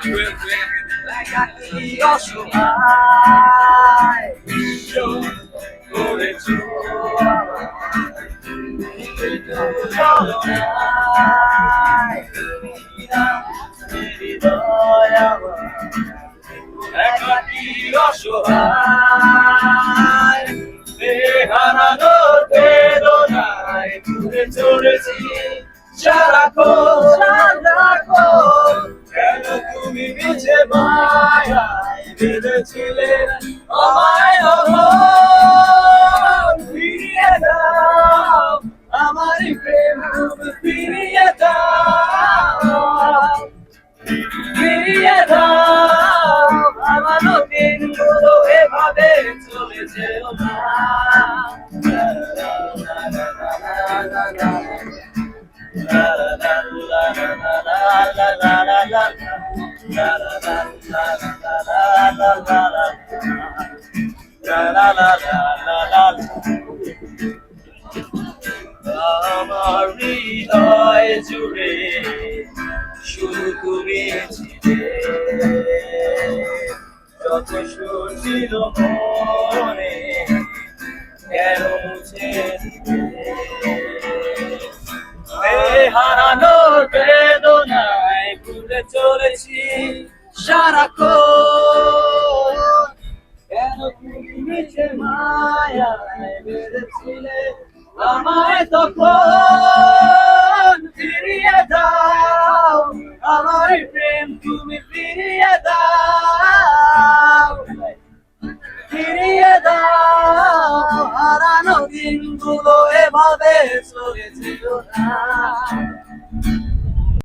একাকী অসহায় করেছো হৃদয় আমার একাকী অসহায় বেহারানো বেদনায় ঘুরে চলেছি সারাক্ষণ কেন তুমি মিছে মায়ায় বেঁধেছিলে আমায় অমন ফিরিয়ে দাও আমার প্রেম ফিরিয়ে দাও ফিরিয়ে দাও আমার দিনগুলো এভাবে চলে যেও না আমার হৃদয় জুড়ে শুধু তুমি ছিলে যত সুর ছিল মনে কেন মুছে হারানোর বেদনায় ঘুরে চলেছি সারাক্ষণ কেন তুমি মিছে মায়ায় বেঁধেছিলে আমায় তখন ফিরিয়ে দাও আমার প্রেম তুমি ফিরিয়ে দাও ফিরিয়ে দাও হারানো দিনগুলো এভাবে চলে যেও না